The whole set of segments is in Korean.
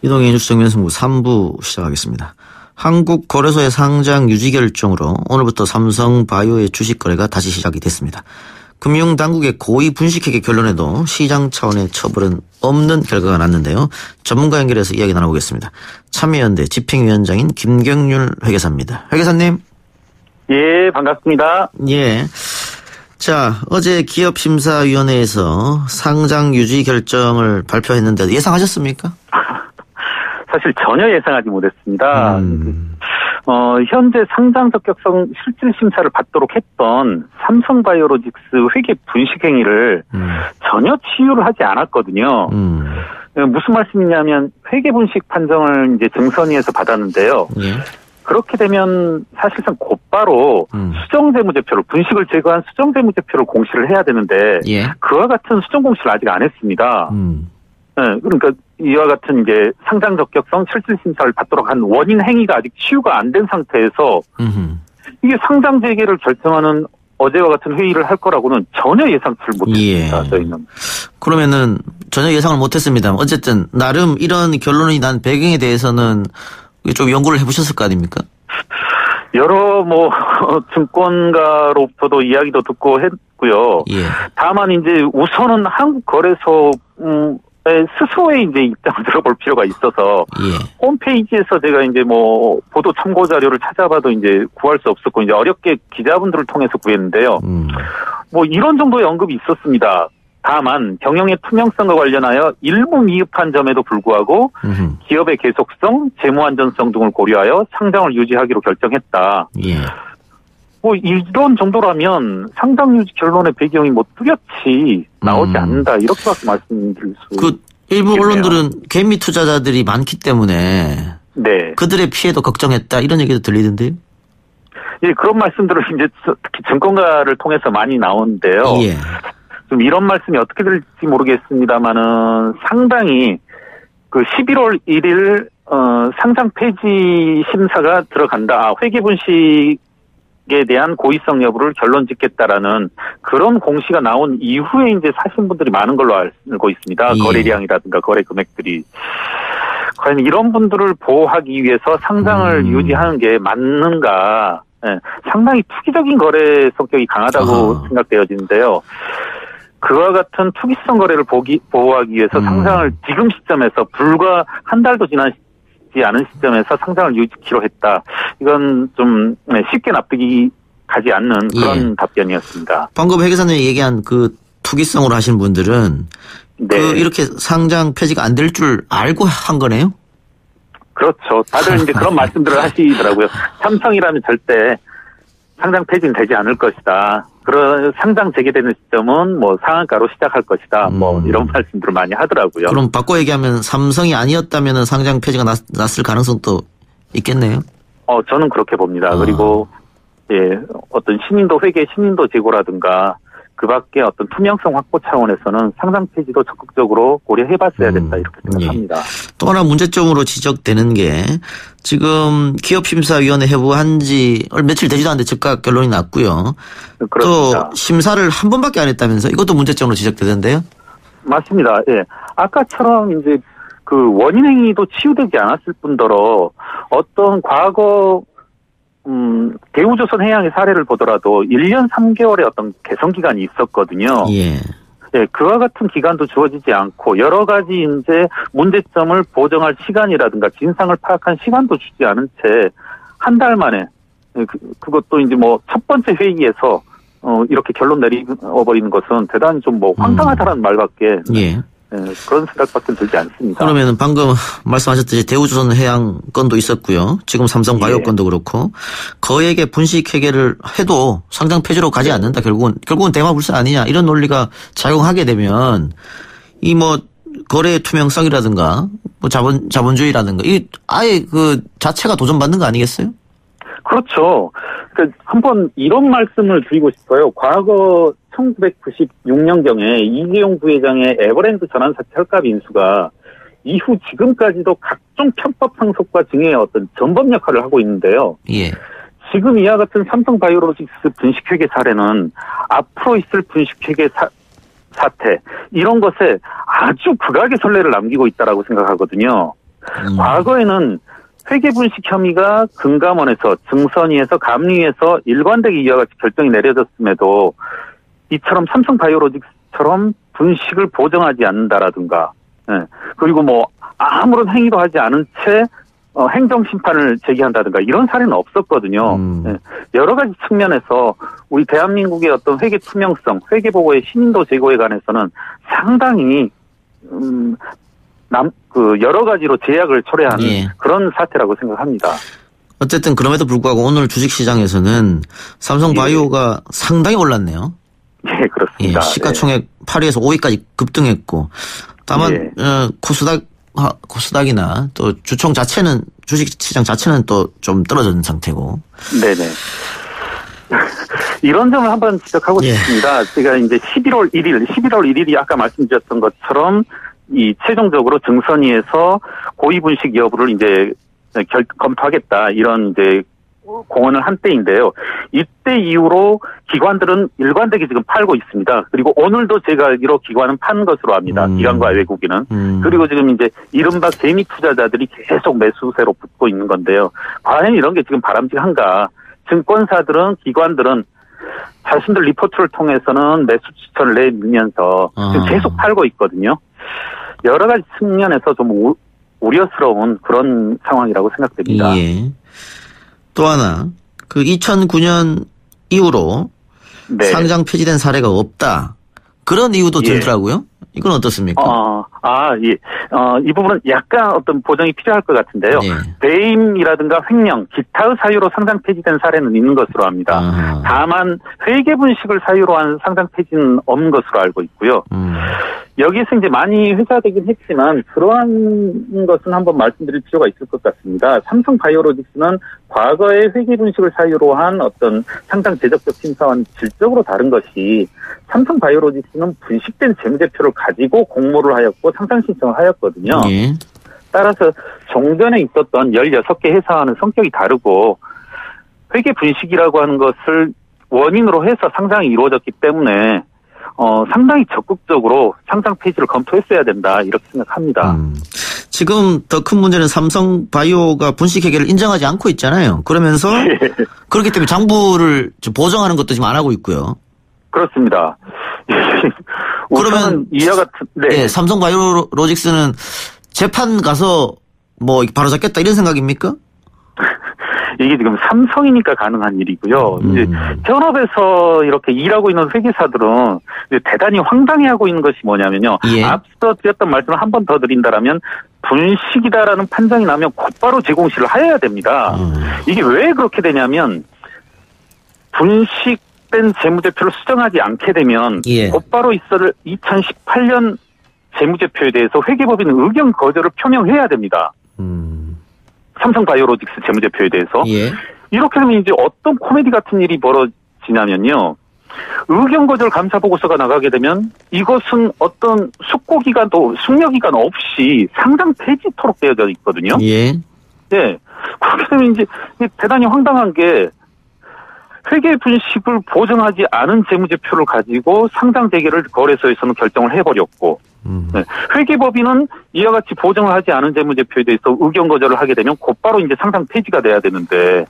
이동희 뉴스 정면승부 3부 시작하겠습니다. 한국거래소의 상장 유지 결정으로 오늘부터 삼성바이오의 주식 거래가 다시 시작이 됐습니다. 금융당국의 고의 분식회계 결론에도 시장 차원의 처벌은 없는 결과가 났는데요. 전문가 연결해서 이야기 나눠보겠습니다. 참여연대 집행위원장인 김경률 회계사입니다. 회계사님. 예, 반갑습니다. 예. 자, 어제 기업심사위원회에서 상장 유지 결정을 발표했는데 예상하셨습니까? 사실 전혀 예상하지 못했습니다. 현재 상장 적격성 실질 심사를 받도록 했던 삼성바이오로직스 회계 분식 행위를 전혀 치유를 하지 않았거든요. 무슨 말씀이냐면 회계 분식 판정을 이제 증선위에서 받았는데요. 예. 그렇게 되면 사실상 곧바로 수정재무제표를 분식을 제거한 수정재무제표를 공시를 해야 되는데 예. 그와 같은 수정 공시를 아직 안 했습니다. 네, 그러니까 이와 같은 이제 상장 적격성 실질 심사를 받도록 한 원인 행위가 아직 치유가 안 된 상태에서 이게 상장 재개를 결정하는 어제와 같은 회의를 할 거라고는 전혀 예상치 못했습니다. 예. 저희는. 그러면은 전혀 예상을 못했습니다. 어쨌든 나름 이런 결론이 난 배경에 대해서는 좀 연구를 해보셨을 거 아닙니까? 여러 증권가로부터도 이야기도 듣고 했고요. 예. 다만 이제 우선은 한국거래소 스스로의 이제 입장을 들어볼 필요가 있어서 예. 홈페이지에서 제가 이제 보도 참고 자료를 찾아봐도 이제 구할 수 없었고 이제 어렵게 기자분들을 통해서 구했는데요. 이런 정도의 언급이 있었습니다. 다만 경영의 투명성과 관련하여 일부 미흡한 점에도 불구하고 기업의 계속성, 재무 안전성 등을 고려하여 상장을 유지하기로 결정했다. 예. 이런 정도라면 상장 유지 결론의 배경이 뚜렷이 나오지 않는다. 이렇게밖에 말씀드릴 수 일부 있겠네요. 언론들은 개미 투자자들이 많기 때문에 네. 그들의 피해도 걱정했다 이런 얘기도 들리던데요. 예, 그런 말씀들을 이제 특히 증권가를 통해서 많이 나오는데요. 예. 좀 이런 말씀이 어떻게 될지 모르겠습니다만은 상당히 11월 1일 상장 폐지 심사가 들어간다. 회계 분식에 대한 고의성 여부를 결론 짓겠다라는 그런 공시가 나온 이후에 이제 사신 분들이 많은 걸로 알고 있습니다. 예. 거래량이라든가 거래 금액들이. 과연 이런 분들을 보호하기 위해서 상장을 유지하는 게 맞는가. 예, 상당히 투기적인 거래 성격이 강하다고 생각되어지는데요. 그와 같은 투기성 거래를 보호하기 위해서 상장을 지금 시점에서 불과 한 달도 지나지 않은 시점에서 상장을 유지키로 했다. 이건 좀 쉽게 납득이 가지 않는 그런 답변이었습니다. 방금 회계사님이 얘기한 그 투기성으로 하신 분들은 네. 이렇게 상장 폐지가 안 될 줄 알고 한 거네요? 그렇죠. 다들 이제 그런 말씀들을 하시더라고요. 삼성이라면 절대 상장 폐지는 되지 않을 것이다. 그런 상장 재개되는 시점은 상한가로 시작할 것이다. 이런 말씀들을 많이 하더라고요. 그럼 바꿔 얘기하면 삼성이 아니었다면 상장 폐지가 났을 가능성도 있겠네요. 저는 그렇게 봅니다. 그리고 어떤 회계 신인도 제고라든가 그밖에 어떤 투명성 확보 차원에서는 상장 폐지도 적극적으로 고려해봤어야 된다 이렇게 생각합니다. 예. 또 하나 문제점으로 지적되는 게 지금 기업심사위원회 해부한 지 며칠 되지도 않는데 즉각 결론이 났고요. 그렇습니다. 또 심사를 한 번밖에 안 했다면서 이것도 문제점으로 지적되던데요. 맞습니다. 예. 아까처럼 이제 원인 행위도 치유되지 않았을 뿐더러 어떤 과거 대우조선 해양의 사례를 보더라도 1년 3개월의 어떤 개선 기간이 있었거든요. 예. 예, 그와 같은 기간도 주어지지 않고 여러 가지 이제 문제점을 보정할 시간이라든가 진상을 파악한 시간도 주지 않은 채 한 달 만에 그것도 이제 첫 번째 회의에서 이렇게 결론 내려버리는 것은 대단히 좀 황당하다라는 말밖에 예. 그런 생각밖에 들지 않습니다. 그러면 방금 말씀하셨듯이 대우조선 해양 건도 있었고요. 지금 삼성바이오 건도 그렇고 거액의 분식 회계를 해도 상장 폐지로 가지 않는다. 결국은 대마불사 아니냐 이런 논리가 작용하게 되면 이 거래의 투명성이라든가 자본주의라든가 이 아예 그 자체가 도전받는 거 아니겠어요? 그렇죠. 그러니까 한번 이런 말씀을 드리고 싶어요. 과거 1996년경에 이재용 부회장의 에버랜드 전환사채 헐값 인수가 이후 지금까지도 각종 편법 상속과 증여의 어떤 전범 역할을 하고 있는데요. 예. 지금 이와 같은 삼성바이오로직스 분식회계 사례는 앞으로 있을 분식회계 사태 이런 것에 아주 극악의 선례를 남기고 있다라고 생각하거든요. 과거에는 회계분식 혐의가 금감원에서 증선위에서 감리에서 일관되게 이와 같이 결정이 내려졌음에도 이처럼 삼성바이오로직스처럼 분식을 보정하지 않는다라든가, 그리고 뭐 아무런 행위도 하지 않은 채 행정심판을 제기한다든가 이런 사례는 없었거든요. 여러 가지 측면에서 우리 대한민국의 어떤 회계 투명성, 회계보고의 신인도 제고에 관해서는 상당히 여러 가지로 제약을 초래하는 그런 사태라고 생각합니다. 어쨌든 그럼에도 불구하고 오늘 주식시장에서는 삼성바이오가 상당히 올랐네요. 예, 그렇습니다. 시가총액 8위에서 5위까지 급등했고, 다만 코스닥이나 또 주총 자체는 주식시장 자체는 또 좀 떨어진 상태고. 네네. 이런 점을 한번 지적하고 싶습니다. 제가 이제 11월 1일이 아까 말씀드렸던 것처럼 이 최종적으로 증선위에서 고의분식 여부를 이제 검토하겠다 이런 이제 공언을 한 때인데요. 이때 이후로 기관들은 일관되게 지금 팔고 있습니다. 그리고 오늘도 제가 알기로 기관은 판 것으로 압니다. 기관과 외국인은. 그리고 지금 이제 이른바 개미 투자자들이 계속 매수세로 붙고 있는 건데요. 과연 이런 게 지금 바람직한가? 증권사들은, 기관들은 자신들 리포트를 통해서는 매수 추천을 내밀면서 지금 계속 팔고 있거든요. 여러 가지 측면에서 좀 우려스러운 그런 상황이라고 생각됩니다. 예. 또 하나, 2009년 이후로 상장 폐지된 사례가 없다. 그런 이유도 들더라고요. 이건 어떻습니까? 예. 이 부분은 약간 어떤 보정이 필요할 것 같은데요. 배임이라든가 횡령, 기타의 사유로 상장 폐지된 사례는 있는 것으로 압니다. 다만 회계 분식을 사유로 한 상장 폐지는 없는 것으로 알고 있고요. 여기서 이제 많이 회자되긴 했지만 그러한 것은 한번 말씀드릴 필요가 있을 것 같습니다. 삼성바이오로직스는 과거의 회계 분식을 사유로 한 어떤 상장 제적적 심사와는 질적으로 다른 것이 삼성바이오로직스는 분식된 재무제표를 가지고 공모를 하였고 상장 신청을 하였거든요. 따라서 종전에 있었던 16개 회사와는 성격이 다르고 회계 분식이라고 하는 것을 원인으로 해서 상장이 이루어졌기 때문에 상당히 적극적으로 상장 폐지를 검토했어야 된다 이렇게 생각합니다. 지금 더 큰 문제는 삼성바이오가 분식회계를 인정하지 않고 있잖아요. 그러면서 그렇기 때문에 장부를 보정하는 것도 지금 안 하고 있고요. 그렇습니다. 그러면 이와 같은 삼성바이오로직스는 재판 가서 뭐 바로 잡겠다 이런 생각입니까? 이게 지금 삼성이니까 가능한 일이고요. 이제 현업에서 이렇게 일하고 있는 회계사들은 대단히 황당해하고 있는 것이 뭐냐면요. 앞서 드렸던 말씀을 한 번 더 드린다라면 분식이다라는 판정이 나면 곧바로 재공시를 하여야 됩니다. 이게 왜 그렇게 되냐면 분식된 재무제표를 수정하지 않게 되면 곧바로 있을 2018년 재무제표에 대해서 회계법인 의견 거절을 표명해야 됩니다. 삼성바이오로직스 재무제표에 대해서. 이렇게 되면 이제 어떤 코미디 같은 일이 벌어지냐면요. 의견 거절 감사 보고서가 나가게 되면 이것은 어떤 숙려기간 없이 상장 폐지토록 되어져 있거든요. 그렇게 되면 이제 대단히 황당한 게 회계 분식을 보정하지 않은 재무제표를 가지고 상장 재개를 거래소에서는 결정을 해버렸고 회계법인은 이와 같이 보정을 하지 않은 재무제표에 대해서 의견 거절을 하게 되면 곧바로 이제 상장 폐지가 돼야 되는데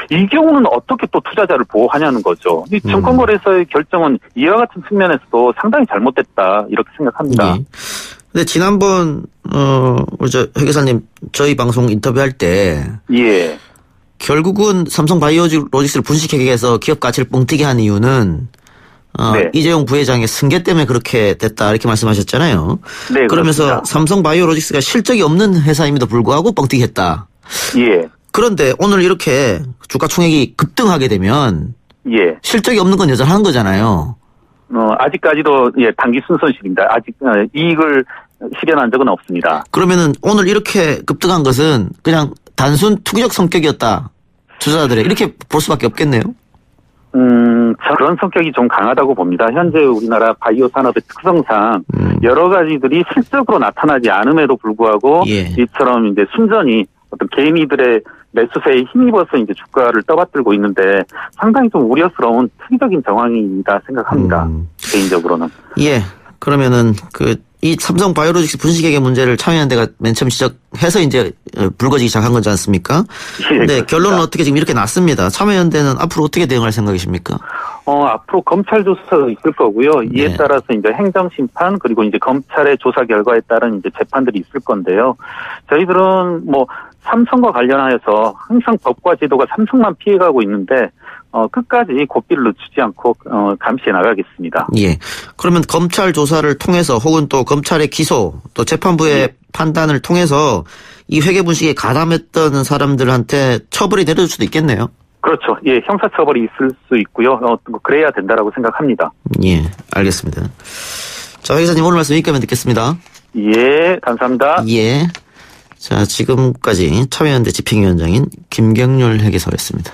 이 경우는 어떻게 또 투자자를 보호하냐는 거죠. 이 증권거래소의 결정은 이와 같은 측면에서도 상당히 잘못됐다 이렇게 생각합니다. 근데 지난번 우리 회계사님 저희 방송 인터뷰할 때 결국은 삼성바이오로직스를 분식회계해서 기업 가치를 뻥튀기 한 이유는 이재용 부회장의 승계 때문에 그렇게 됐다 이렇게 말씀하셨잖아요. 그러면서 그렇습니다. 삼성바이오로직스가 실적이 없는 회사임에도 불구하고 뻥튀기 했다. 그런데 오늘 이렇게 주가 총액이 급등하게 되면 실적이 없는 건 여전한 거잖아요. 아직까지도 단기 순손실입니다. 아직 이익을 실현한 적은 없습니다. 그러면은 오늘 이렇게 급등한 것은 그냥 단순 투기적 성격이었다. 투자자들의 이렇게 볼 수밖에 없겠네요. 그런 성격이 좀 강하다고 봅니다. 현재 우리나라 바이오 산업의 특성상 여러 가지들이 실적으로 나타나지 않음에도 불구하고 이처럼 이제 순전히 어떤 개미들의 매수세에 힘입어서 이제 주가를 떠받들고 있는데 상당히 좀 우려스러운 투기적인 정황이다 생각합니다. 개인적으로는. 그러면은 이 삼성 바이오로직스 분식회계 문제를 참여연대가 맨 처음 시작해서 이제 불거지기 시작한 거지 않습니까? 예, 네, 결론은 어떻게 지금 이렇게 났습니다. 참여연대는 앞으로 어떻게 대응할 생각이십니까? 앞으로 검찰 조사도 있을 거고요. 이에 네. 따라서 이제 행정심판 그리고 이제 검찰의 조사 결과에 따른 이제 재판들이 있을 건데요. 저희들은 뭐 삼성과 관련하여서 항상 법과 제도가 삼성만 피해가고 있는데 끝까지 고삐를 늦추지 않고 감시해 나가겠습니다. 예. 그러면 검찰 조사를 통해서 혹은 또 검찰의 기소 또 재판부의 판단을 통해서 이 회계 분식에 가담했던 사람들한테 처벌이 내려질 수도 있겠네요. 그렇죠. 예, 형사처벌이 있을 수 있고요. 그래야 된다라고 생각합니다. 예, 알겠습니다. 자, 회계사님 오늘 말씀 여기까지 듣겠습니다. 예, 감사합니다. 예. 자, 지금까지 참여연대 집행위원장인 김경률 회계사였습니다.